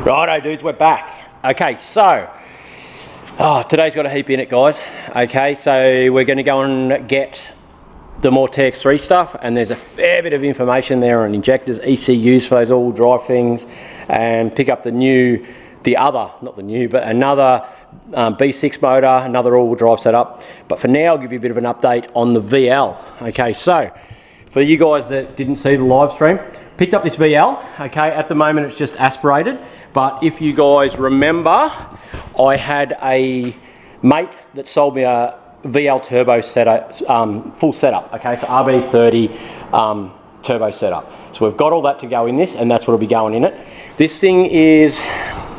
Righto dudes, we're back. Okay, so today's got a heap in it, guys. Okay, so we're going to go and get the more tx3 stuff, and there's a fair bit of information there on injectors, ECUs for those all drive things, and pick up another B6 motor, another all-wheel drive setup. But for now, I'll give you a bit of an update on the VL. Okay, so for you guys that didn't see the live stream, picked up this VL. Okay, at the moment it's just aspirated, but if you guys remember, I had a mate that sold me a VL turbo setup, full setup. Okay, so RB30 turbo setup. So we've got all that to go in this, and that's what will be going in it. This thing is,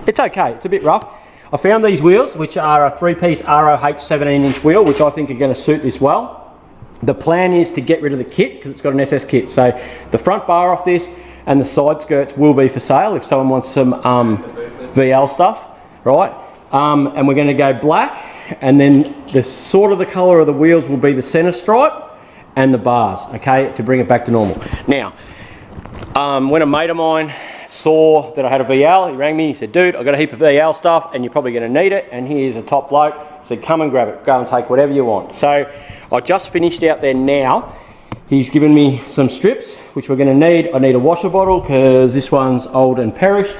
it's okay, it's a bit rough. I found these wheels, which are a 3-piece ROH 17-inch wheel, which I think are going to suit this well. The plan is to get rid of the kit, because it's got an SS kit. So the front bar off this and the side skirts will be for sale if someone wants some VL stuff, right? And we're going to go black, and then the colour of the wheels will be the centre stripe and the bars, okay, to bring it back to normal. Now, when a mate of mine saw that I had a VL, he rang me, he said, dude, I've got a heap of VL stuff and you're probably going to need it, and here's a top bloke. He said, come and grab it, go and take whatever you want. So I just finished out there now. He's given me some strips, which we're going to need. I need a washer bottle because this one's old and perished.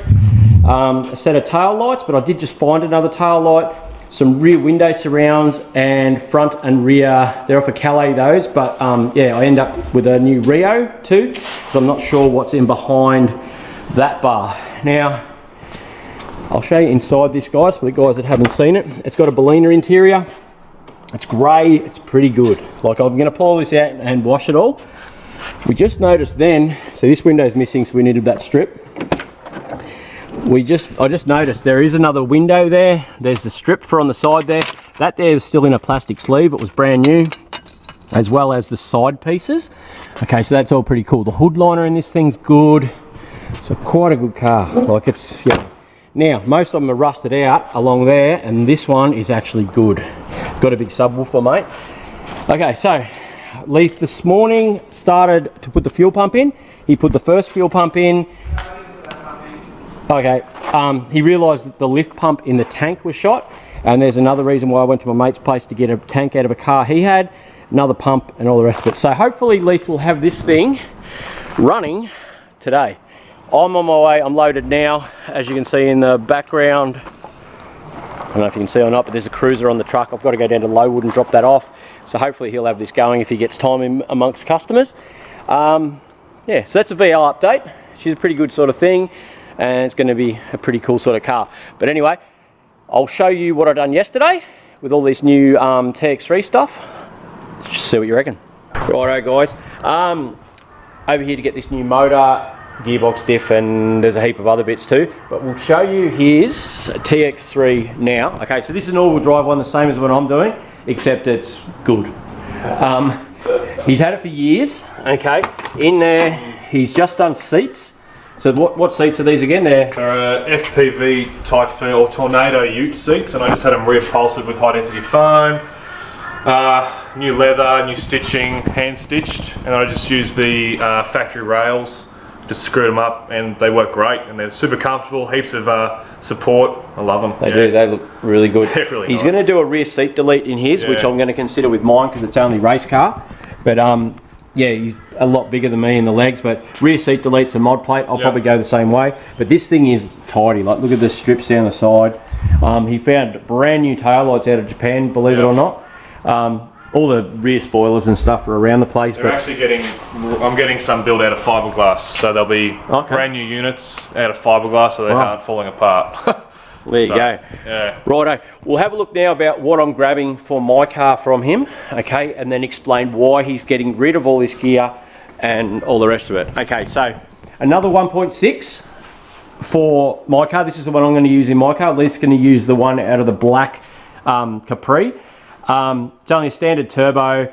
A set of tail lights, but I did just find another tail light. Some rear window surrounds and front and rear. They're off of Calais, those, but yeah, I end up with a new Rio too, because I'm not sure what's in behind that bar. Now, I'll show you inside this, guys, for the guys that haven't seen it. It's got a Bellina interior. It's grey, it's pretty good. Like, I'm going to pull this out and wash it all. We just noticed then, so this window's missing, so we needed that strip. I just noticed there is another window there. There's the strip for on the side there. That there is still in a plastic sleeve. It was brand new, as well as the side pieces. Okay, so that's all pretty cool. The hood liner in this thing's good. So quite a good car. Like, it's, yeah. Now, most of them are rusted out along there, and this one is actually good. Got a big subwoofer, mate. Okay, so Leaf this morning started to put the fuel pump in. He put the first fuel pump in. Okay, he realised that the lift pump in the tank was shot, and there's another reason why I went to my mate's place to get a tank out of a car he had, another pump and all the rest of it. So hopefully Leaf will have this thing running today. I'm on my way, I'm loaded now, as you can see in the background. I don't know if you can see or not, but there's a cruiser on the truck. I've got to go down to Lowood and drop that off. So hopefully he'll have this going if he gets time in amongst customers. Yeah, so that's a VL update. She's a pretty good sort of thing, and it's going to be a pretty cool sort of car. But anyway, I'll show you what I've done yesterday with all this new tx3 stuff. Just see what you reckon. Righto, guys. Over here to get this new motor, gearbox, diff, and there's a heap of other bits too, but we'll show you his tx3 now. Okay, so this is an all-wheel drive one, the same as what I'm doing, except it's good. He's had it for years. Okay, in there he's just done seats. So what seats are these again? They're FPV Typhoon or Tornado Ute seats, and I just had them reupholstered with high density foam, new leather, new stitching, hand stitched, and I just used the factory rails. Just screwed them up, and they work great, and they're super comfortable, heaps of support. I love them. They do, they look really good. They're really He's nice. going to do a rear seat delete in his, which I'm going to consider with mine because it's only race car. But yeah, he's a lot bigger than me in the legs, but rear seat delete's a mod plate. I'll probably go the same way. But this thing is tidy. Like, look at the strips down the side. He found brand new taillights out of Japan, believe it or not. All the rear spoilers and stuff are around the place. They're actually I'm getting some built out of fiberglass, so they'll be brand new units out of fiberglass, so they aren't falling apart. There you go. Yeah. Righto. We'll have a look now about what I'm grabbing for my car from him, okay, and then explain why he's getting rid of all this gear and all the rest of it. Okay, so another 1.6 for my car. This is the one I'm going to use in my car. Lee's going to use the one out of the black Capri. It's only a standard turbo,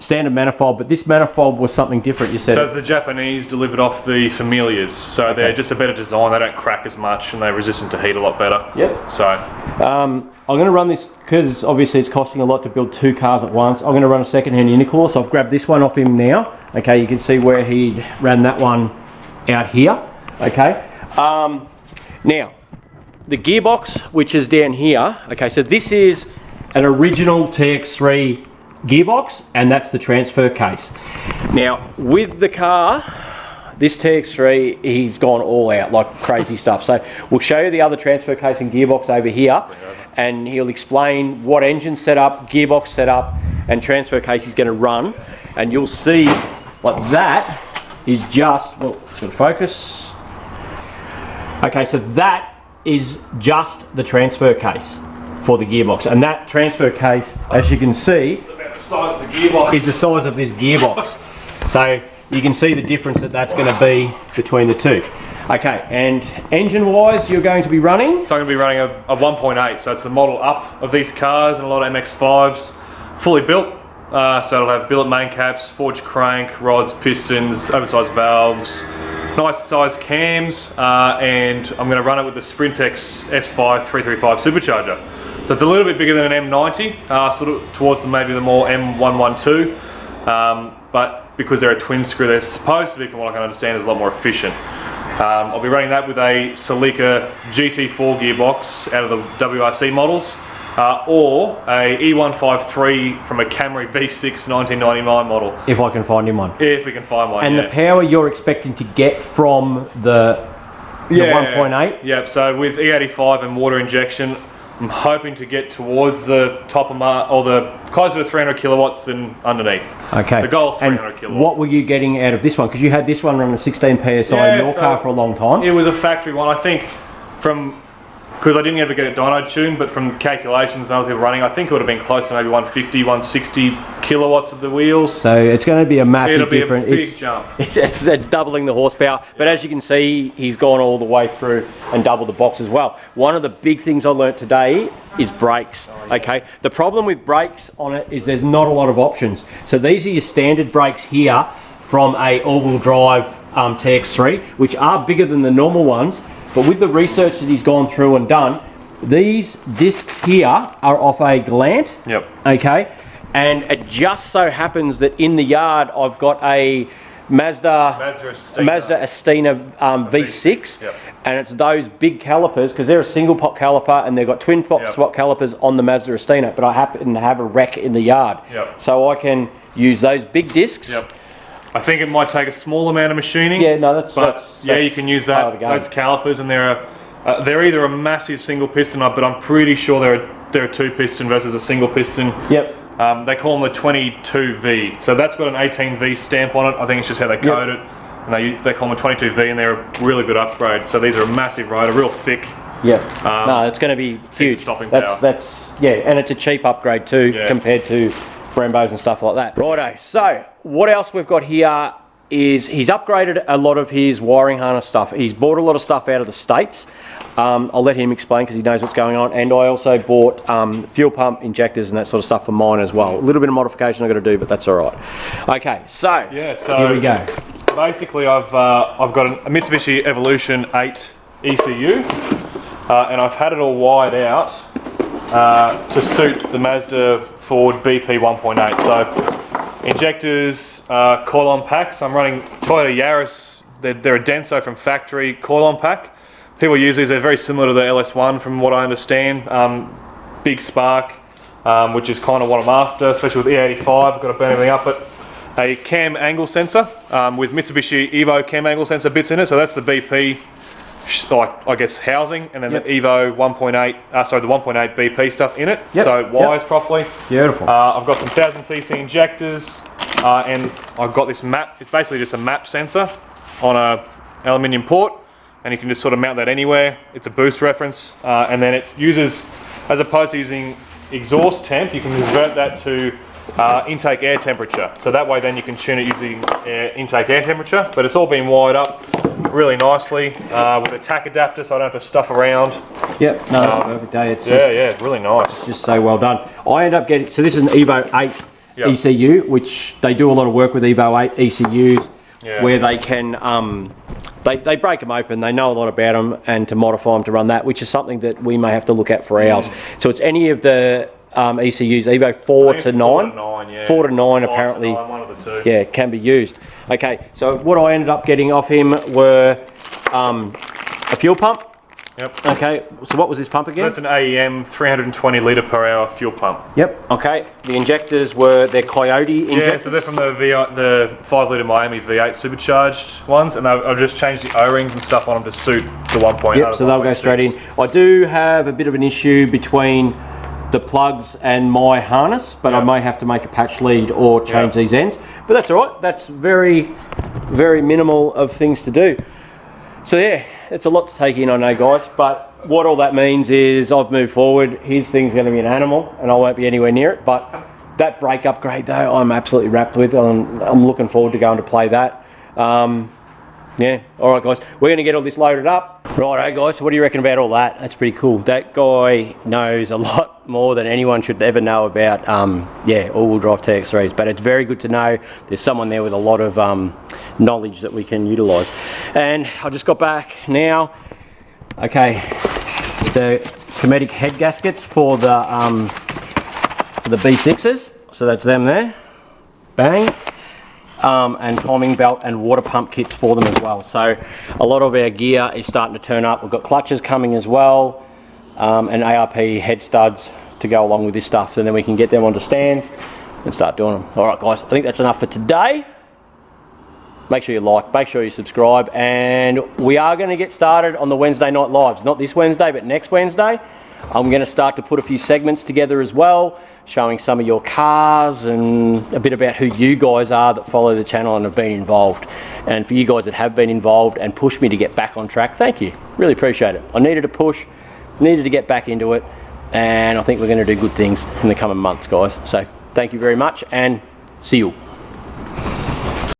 standard manifold, but this manifold was something different, you said. So it's the Japanese delivered off the Familias, so they're just a better design. They don't crack as much, and they're resistant to heat a lot better. Yep. So I'm going to run this because obviously it's costing a lot to build two cars at once. I'm going to run a second-hand intercooler, so I've grabbed this one off him now. Okay, you can see where he ran that one out here. Okay. Now, the gearbox, which is down here, okay, so this is an original TX3 gearbox, and that's the transfer case. Now, with the car, this TX3, he's gone all out, like crazy stuff. So we'll show you the other transfer case and gearbox over here, and he'll explain what engine setup, gearbox setup, and transfer case he's going to run, and you'll see like that is just, well, it's going to focus. Okay, so that is just the transfer case for the gearbox, and that transfer case, as you can see, it's about the size of the gearbox. Is the size of this gearbox. So you can see the difference that's going to be between the two. Okay, and engine-wise, you're going to be running? So I'm going to be running a 1.8, so it's the model up of these cars, and a lot of MX-5s, fully built. So it'll have billet main caps, forged crank, rods, pistons, oversized valves, nice sized cams, and I'm going to run it with the Sprintex S5 335 supercharger. So it's a little bit bigger than an M90, sort of towards maybe the more M112, but because they're a twin screw, they're supposed to be, from what I can understand, is a lot more efficient. I'll be running that with a Celica GT4 gearbox out of the WRC models, or a E153 from a Camry V6 1999 model. If I can find him one. If we can find one, and the power you're expecting to get from the 1.8? Yeah, so with E85 and water injection, I'm hoping to get towards the top of my, or the closer to 300 kilowatts than underneath. Okay. The goal is 300 and kilowatts. What were you getting out of this one? Because you had this one running 16 PSI in your car for a long time. It was a factory one, I think, because I didn't ever get it dyno tuned, but from calculations and other people running, I think it would have been close to maybe 150, 160 kilowatts of the wheels. So it's going to be a massive difference. It'll be a big jump. It's doubling the horsepower, but as you can see, he's gone all the way through and doubled the box as well. One of the big things I learnt today is brakes. Okay, the problem with brakes on it is there's not a lot of options. So these are your standard brakes here from a all-wheel drive TX3, which are bigger than the normal ones. But with the research that he's gone through and done, these discs here are off a Galant. Yep. Okay, and it just so happens that in the yard I've got a Mazda Astina V6, yep. And it's those big calipers, because they're a single pot caliper and they've got twin pot spot calipers on the Mazda Astina, but I happen to have a wreck in the yard. Yep. So I can use those big discs. Yep. I think it might take a small amount of machining. Yeah, no, that's you can use that, those calipers, and they're either a massive single piston, but I'm pretty sure they're a two piston versus a single piston. Yep. They call them the 22V, so that's got an 18V stamp on it. I think it's just how they code it, and they call them a 22V, and they're a really good upgrade. So these are a massive rotor, real thick. Yeah. No, it's going to be huge. Stopping power. That's and it's a cheap upgrade too compared to Brembos and stuff like that. Righto, so what else we've got here is he's upgraded a lot of his wiring harness stuff. He's bought a lot of stuff out of the States. I'll let him explain because he knows what's going on. And I also bought fuel pump injectors and that sort of stuff for mine as well. A little bit of modification I've got to do, but that's all right. Okay, so here we go. Basically, I've got a Mitsubishi Evolution 8 ECU, and I've had it all wired out to suit the Mazda Ford BP 1.8. So injectors, coil-on packs. I'm running Toyota Yaris. They're a Denso from factory coil-on pack. People use these. They're very similar to the LS1 from what I understand. Big spark, which is kind of what I'm after, especially with E85. I've got to burn everything up. But a cam angle sensor with Mitsubishi Evo cam angle sensor bits in it. So that's the BP, like I guess housing, and then the Evo 1.8, sorry, the 1.8 BP stuff in it. So it wires properly. Beautiful. I've got some 1000cc injectors, and I've got this map. It's basically just a map sensor on a aluminium port, and you can just sort of mount that anywhere. It's a boost reference, and then it uses, as opposed to using exhaust temp, you can convert that to intake air temperature. So that way then you can tune it using intake air temperature, but it's all been wired up really nicely with a tack adapter, so I don't have to stuff around. Yep, no, perfect day. It's it's really nice. Just so well done. I end up getting, so this is an Evo 8 ECU, which they do a lot of work with Evo 8 ECUs, where they can, they break them open, they know a lot about them, and to modify them to run that, which is something that we may have to look at for ours. So it's any of the ECUs, Evo 4 to 9, 4 to 9 apparently, one of the two. Yeah, can be used. Okay, so what I ended up getting off him were a fuel pump, Yep. Okay, so what was this pump again? That's an AEM 320 litre per hour fuel pump. Yep, okay. The injectors were their Coyote injectors? Yeah, so they're from the 5 litre Miami V8 supercharged ones, and I've just changed the O-rings and stuff on them to suit the 1.8. Yep, so they'll go straight in. I do have a bit of an issue between the plugs and my harness, but I may have to make a patch lead or change these ends. But that's all right. That's very, very minimal of things to do. So yeah, it's a lot to take in, I know, guys, but what all that means is I've moved forward. His thing's going to be an animal, and I won't be anywhere near it. But that brake upgrade, though, I'm absolutely wrapped with. I'm looking forward to going to play that. Yeah, all right, guys, we're going to get all this loaded up. Right, guys, so what do you reckon about all that? That's pretty cool. That guy knows a lot more than anyone should ever know about, yeah, all-wheel drive TX3s. But it's very good to know there's someone there with a lot of knowledge that we can utilise. And I just got back now. Okay, the Commodore head gaskets for the B6s. So that's them there. Bang. And timing belt and water pump kits for them as well. So a lot of our gear is starting to turn up. We've got clutches coming as well, and ARP head studs to go along with this stuff, so then we can get them onto stands and start doing them. All right, guys, I think that's enough for today. Make sure you like, make sure you subscribe, and we are going to get started on the Wednesday night lives. Not this Wednesday, but next Wednesday. I'm going to start to put a few segments together as well, showing some of your cars and a bit about who you guys are that follow the channel and have been involved. And for you guys that have been involved and pushed me to get back on track, thank you. Really appreciate it. I needed a push, needed to get back into it, and I think we're going to do good things in the coming months, guys. So thank you very much, and see you.